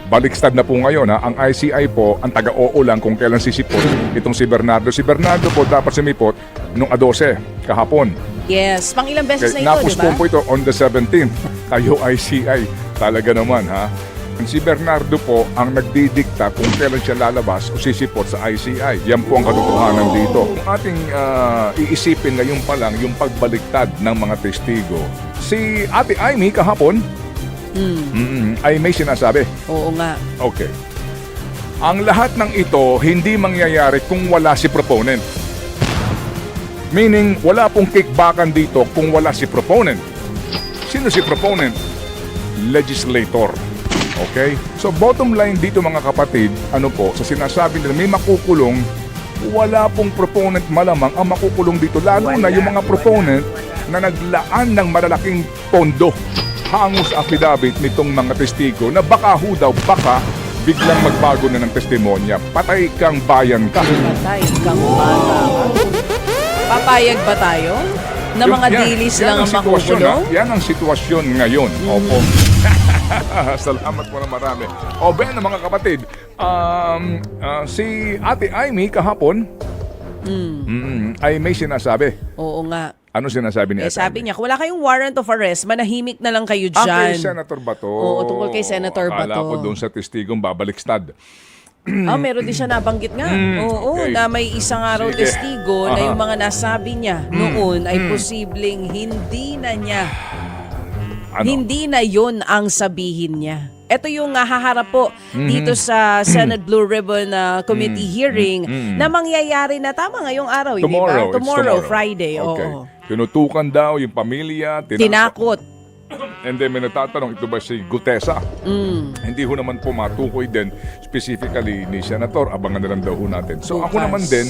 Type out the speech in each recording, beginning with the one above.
baliktad na po ngayon ha. Ang ICI po, ang taga-oo lang kung kailan sisipot itong si Bernardo. Si Bernardo po dapat sumipot nung 12 kahapon. Yes, pang ilang beses na ito, di Napuspon ba? po ito on the 17th. Kayo ICI, talaga naman ha. Si Bernardo po ang nagdidikta kung kailan siya lalabas o sisipot sa ICI. Yan po ang katotohanan dito. Kung ating iisipin ngayon pa lang yung pagbaliktad ng mga testigo. Si Ate Aimee kahapon, ay may sinasabi. Oo nga. Okay. Ang lahat ng ito hindi mangyayari kung wala si proponent. Meaning, wala pong kickbackan dito kung wala si proponent. Sino si proponent? Legislator. Okay? So bottom line dito mga kapatid, ano po, sa sinasabi nila may makukulong, wala pong proponent malamang ang makukulong dito. Lalo na yung mga proponent na naglaan ng malalaking pondo hango sa affidavit nitong mga testigo na baka baka biglang magbago na ng testimonya. Patay kang bayan ka. Patay kang bata. Papayag ba tayo? Na mga dilis lang ang makukulong? Yan ang sitwasyon ngayon. Opo. Salamat po na marami. O Ben, mga kapatid, si Ate Aimee kahapon ay may sinasabi. Oo nga. Ano sinasabi ni Ate Sabi Aimee? niya, kung wala kayong warrant of arrest, manahimik na lang kayo dyan. Kay Senator Bato. Oo, tungkol kay Senator Akala Bato. ko doon sa testigong babaliktad. Meron din siya nabanggit nga. Oo, okay. na may isang araw Sige. testigo na yung mga nasabi niya noon ay posibleng hindi na niya. Ano? Hindi na yon ang sabihin niya. Ito yung haharap po dito sa Senate Blue Ribbon Committee hearing na mangyayari na tama ngayong araw, hindi ba? It's tomorrow. Friday. Okay. Oo. Tinutukan daw yung pamilya. Tinakot. And then may natatanong, ito ba si Gutesa? Hindi ho naman po matukoy din specifically ni Senator. Abangan na lang daw ho natin. So ako naman din,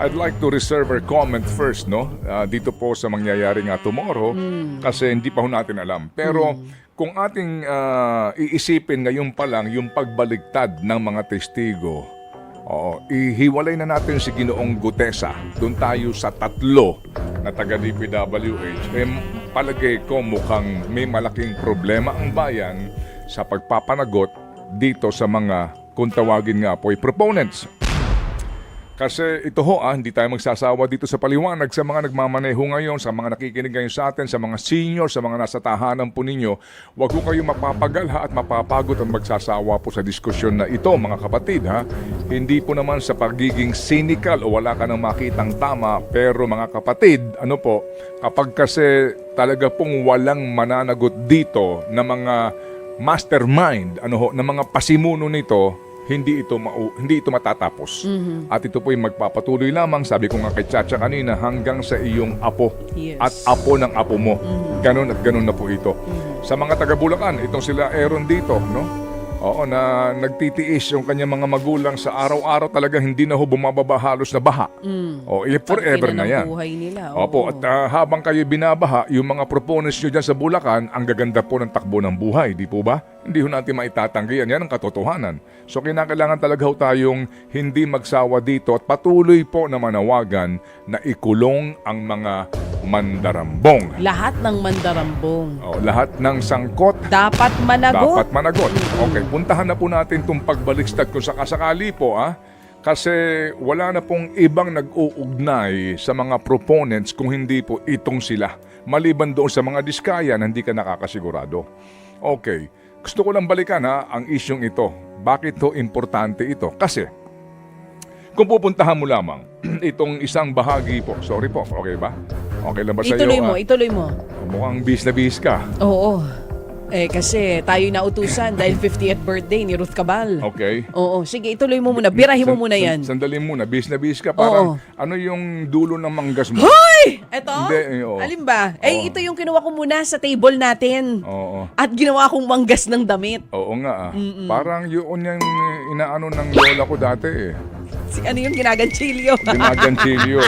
I'd like to reserve our comment first, no? Dito po sa mangyayari nga tomorrow kasi hindi pa ho natin alam. Pero kung ating iisipin ngayon pa lang yung pagbaligtad ng mga testigo, ihiwalay na natin si Ginoong Gutesa. Doon tayo sa tatlo na taga-DPWH. Palagay ko mukhang may malaking problema ang bayan sa pagpapanagot dito sa mga, kung tawagin nga po, proponents. Kasi ito ho, hindi tayo magsasawa dito sa paliwanag sa mga nagmamaneho ngayon, sa mga nakikinig ngayon sa atin, sa mga senior, sa mga nasa tahanan po ninyo. Huwag ko kayo mapapagalha at mapapagod ang magsasawa po sa diskusyon na ito, mga kapatid. Hindi po naman sa pagiging cynical o wala ka nang makitang tama, pero mga kapatid, ano po, kapag kasi talaga pong walang mananagot dito na mga mastermind, na mga pasimuno nito, hindi ito matatapos. At ito po yung magpapatuloy lamang, sabi ko nga kay Chacha kanina, hanggang sa iyong apo at apo ng apo mo. Ganon at ganon na po ito. Sa mga taga-Bulacan, itong sila Aaron dito, no? Oo, na nagtitiis yung kanyang mga magulang sa araw-araw talaga hindi na ho bumababa halos na baha. Forever na yan. Buhay nila. Opo, at habang kayo binabaha, yung mga proponents nyo dyan sa Bulacan, ang gaganda po ng takbo ng buhay, di po ba? Hindi ho natin maitatanggi yan. Yan ang katotohanan. So kinakailangan talaga ho tayong hindi magsawa dito at patuloy po na manawagan na ikulong ang mga mandarambong. Lahat ng mandarambong. Lahat ng sangkot Dapat managot. dapat managot. Okay, puntahan na po natin itong pagbaliktad kung sakasakali po kasi wala na pong ibang nag-uugnay sa mga proponents kung hindi po itong sila. Maliban doon sa mga diskaya na hindi ka nakakasigurado. Okay, gusto ko lang balikan ang isyong ito. Bakit to importante ito? Kasi kung pupuntahan mo lamang itong isang bahagi po. Sorry po, okay ba? Okay lang ba sa iyo? Ituloy mo. Mukhang bis na bis ka. Oo. Kasi tayo nautusan dahil 50th birthday ni Ruth Cabal. Okay. Oo. Sige, ituloy mo muna. Birahin mo muna yan. Sandali muna. Bis na bis ka. Parang ano yung dulo ng manggas mo? Hoy! Eto? Hindi, oo. Alin ba? Ito yung kinuha ko muna sa table natin. Oo. At ginawa kong manggas ng damit. Oo nga Parang yun yung inaano ng lola ko dati Ano yung ginaganchilyo? Ginaganchilyo.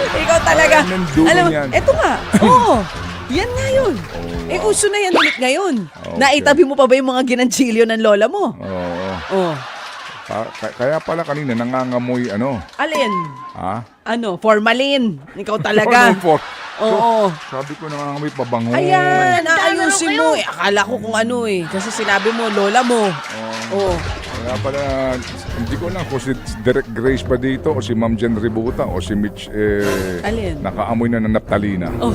Ikaw talaga. Ano yung dulo niyan? Eto nga. Oo. Yan nga yun. Uso na yan ulit ngayon. Okay. Naitabi mo pa ba yung mga ginanchilyo ng lola mo? Oo. Kaya pala kanina nangangamoy Alin? Formalin. Ikaw talaga. Oo. Sabi ko nangangamoy pabango. Ayan, naayusin ayusin mo. Akala ko kung ano kasi sinabi mo, lola mo. Oh. Kaya pala, hindi ko lang kung si Derek Grace pa dito o si Ma'am Jen Ributa o si Mitch Alin? nakaamoy na ng naptalina. Oh.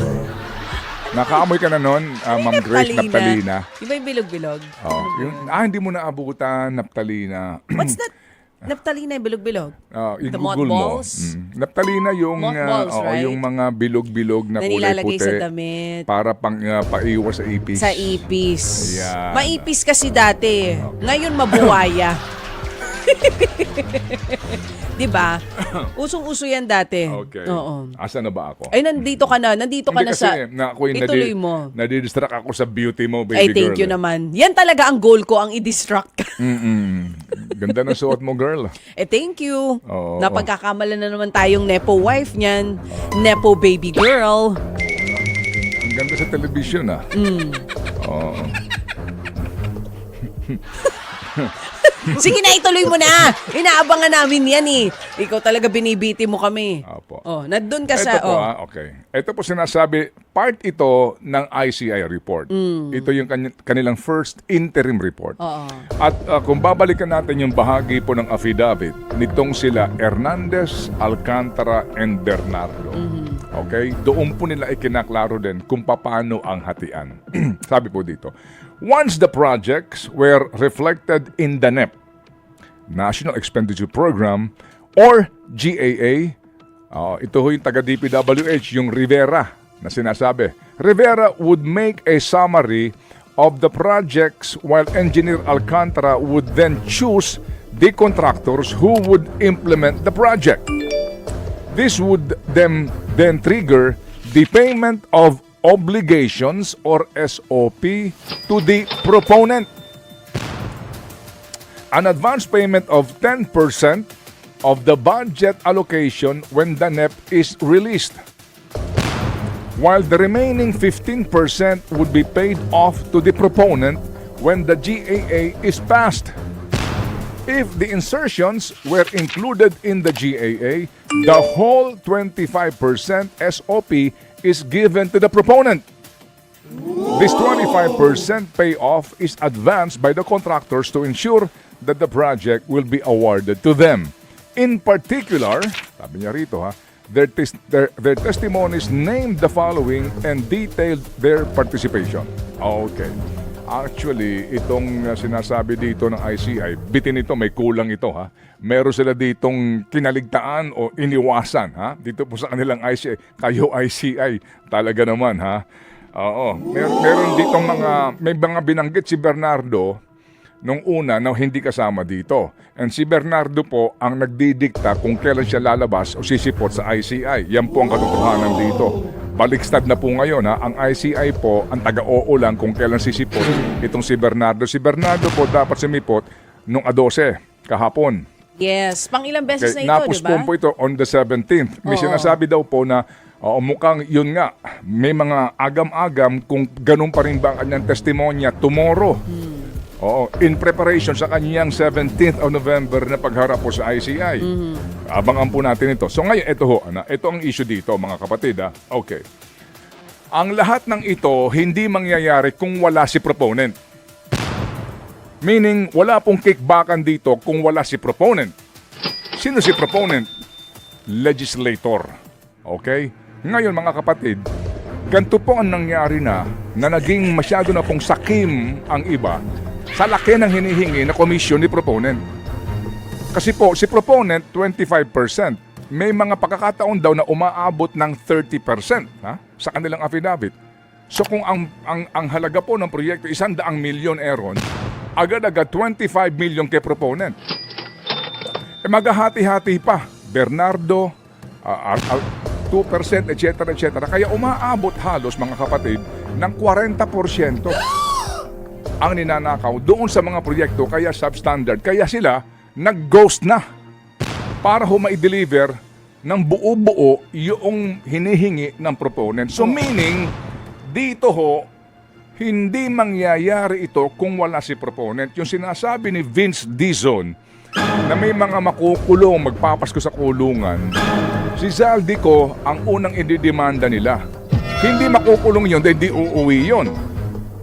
Nakaamoy ka na nun, Ma'am Grace Naptalina. Iba yung bilog-bilog. Hindi mo naabutan, naptalina. What's that? Naptalina yung bilog-bilog? The I-google mo. mothballs? Naptalina yung, Mothballs, right? yung mga bilog-bilog na kulay nilalagay puti. sa damit. Para paiwas sa ipis. Sa ipis. Ayan. Maipis kasi dati. Ngayon mabuwaya. Diba? Usong-uso yan dati. Okay. Oo. Asa na ba ako? Ay, nandito ka na. Nandito ka Hindi na sa... Ituloy mo. Nadidistract ako sa beauty mo, baby Ay, girl. thank you naman. Yan talaga ang goal ko, ang i-distract ka. Ganda ng suot mo, girl. Thank you. Oo. Napagkakamala na naman tayong nepo wife niyan. Nepo baby girl. Ang ganda sa television, Oo. Sige na, ituloy mo na. Inaabangan namin yan Ikaw talaga binibiti mo kami. Apo. Nandun ka Ito sa... po, okay. Ito po sinasabi, part ito ng ICI report. Ito yung kanilang first interim report. Oo. At kung babalikan natin yung bahagi po ng affidavit, nitong sila Hernandez, Alcantara, and Bernardo. Okay? Doon po nila ikinaklaro din kung paano ang hatian. Sabi po dito, once the projects were reflected in the NEP, National Expenditure Program, or GAA, ito ho yung taga-DPWH, yung Rivera na sinasabi. Rivera would make a summary of the projects while Engineer Alcantara would then choose the contractors who would implement the project. This would then trigger the payment of obligations or SOP to the proponent. An advance payment of 10% of the budget allocation when the NEP is released, while the remaining 15% would be paid off to the proponent when the GAA is passed. If the insertions were included in the GAA, the whole 25% SOP is given to the proponent. This 25% payoff is advanced by the contractors to ensure that the project will be awarded to them. In particular, sabi niya rito their testimonies named the following and detailed their participation. Okay. Actually, itong sinasabi dito ng ICI, bitin ito, may kulang ito Meron sila ditong kinaligtaan o iniwasan dito po sa kanilang ICI. Kayo ICI, talaga naman Oo. Meron ditong may mga binanggit si Bernardo nung una na hindi kasama dito. And si Bernardo po ang nagdidikta kung kailan siya lalabas o sisipot sa ICI. Yan po ang katotohanan dito. Baliktad na po ngayon ang ICI po ang taga-oo lang kung kailan sisipot itong si Bernardo. Si Bernardo po dapat simipot nung 12 kahapon. Yes, pang ilang beses na ito, Napuspon po ito on the 17th. May sinasabi daw po na mukhang yun nga, may mga agam-agam kung ganun pa rin ba ang kanyang testimonya tomorrow. In preparation sa kanyang 17th of November na pagharap po sa ICI. Abangan po natin ito. So ngayon, ito ang issue dito, mga kapatid. Okay. Ang lahat ng ito, hindi mangyayari kung wala si proponent. Meaning, wala pong kickbackan dito kung wala si proponent. Sino si proponent? Legislator. Okay? Ngayon, mga kapatid, ganito po ang nangyari na naging masyado na pong sakim ang iba sa laki ng hinihingi na komisyon ni proponent. Kasi po, si proponent, 25%. May mga pagkakataon daw na umaabot ng 30% sa kanilang affidavit. So kung ang halaga po ng proyekto, 100 milyon eron, agad-agad 25 milyon kay proponent. Maghahati-hati pa. Bernardo, 2%, etc. Kaya umaabot halos, mga kapatid, ng 40% ang ninanakaw doon sa mga proyekto, kaya substandard. Kaya sila nag-ghost na para ma-deliver ng buo-buo yung hinihingi ng proponent. So meaning, dito hindi mangyayari ito kung wala si proponent. Yung sinasabi ni Vince Dizon na may mga makukulong, magpapasko sa kulungan, si Zaldico ang unang ididemanda nila. Hindi makukulong yun, hindi uuwi yun.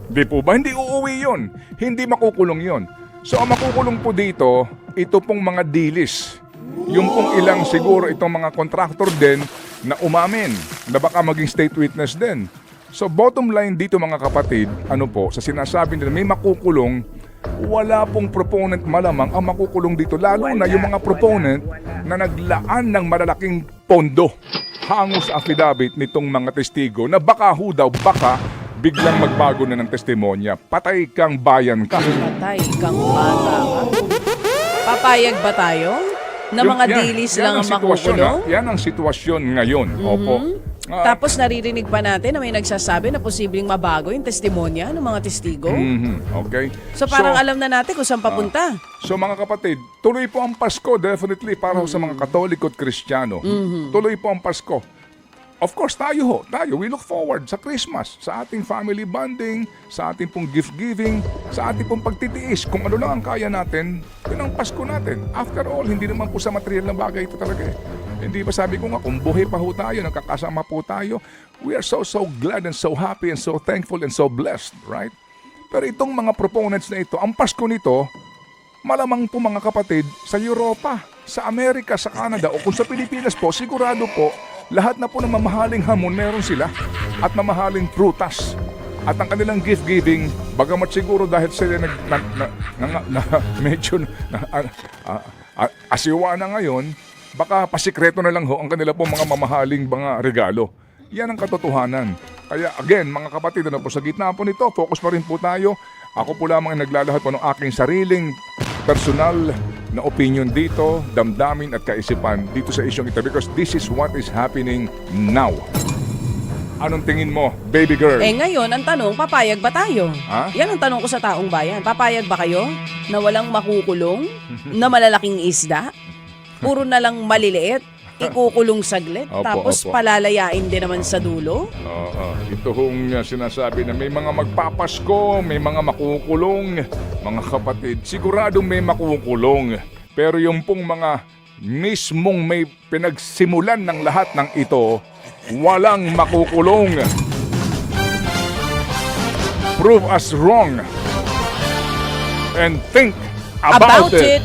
Di po ba? Hindi uuwi yon. Hindi makukulong yon. So ang makukulong po dito, ito pong mga dilis. Yung pong ilang siguro itong mga contractor din na umamin na baka maging state witness din. So bottom line dito mga kapatid, ano po, sa sinasabi nila may makukulong, wala pong proponent malamang ang makukulong dito. Lalo na yung mga proponent na naglaan ng malalaking pondo hango sa affidavit nitong mga testigo na baka ho daw, baka biglang magbago na ng testimonya. Patay kang bayan ka. Patay kang bata ka. Papayag ba tayo? Na mga dilis lang ang makukulong? Yan ang sitwasyon ngayon. Opo. Tapos naririnig pa natin na may nagsasabi na posibleng mabago yung testimonya ng mga testigo. Okay. So parang alam na natin kung saan papunta. So mga kapatid, tuloy po ang Pasko definitely para ho sa mga Katoliko at Kristiyano. Tuloy po ang Pasko. Of course, tayo, we look forward sa Christmas, sa ating family bonding, sa ating pong gift giving, sa ating pong pagtitiis. Kung ano lang ang kaya natin, yun ang Pasko natin. After all, hindi naman po sa material na bagay ito talaga eh. Hindi ba sabi ko nga, kung buhay pa ho tayo, nagkakasama po tayo, we are so glad and so happy and so thankful and so blessed, right? Pero itong mga proponents na ito, ang Pasko nito, malamang po mga kapatid, sa Europa, sa Amerika, sa Canada, o kung sa Pilipinas po, sigurado po, lahat na po ng mamahaling hamon meron sila at mamahaling prutas. At ang kanilang gift giving, bagamat siguro dahil sila medyo asiwa na ngayon, baka pasikreto na lang ho ang kanila po mga mamahaling mga regalo. Yan ang katotohanan. Kaya again, mga kapatid, ano po sa gitna po nito, focus pa rin po tayo. Ako po lamang naglalahad po ng aking sariling personal na opinion dito, damdamin at kaisipan dito sa isyong ito because this is what is happening now. Anong tingin mo, baby girl? Ngayon, ang tanong, papayag ba tayo? Ha? Yan ang tanong ko sa taong bayan. Papayag ba kayo na walang makukulong, na malalaking isda? Puro na lang maliliit, ikukulong saglit, Opo, tapos opo. palalayain din naman sa dulo? Ito hong sinasabi na may mga magpapasko, may mga makukulong, mga kapatid. Siguradong may makukulong. Pero yung pong mga mismong may pinagsimulan ng lahat ng ito, walang makukulong. Prove us wrong and think about it.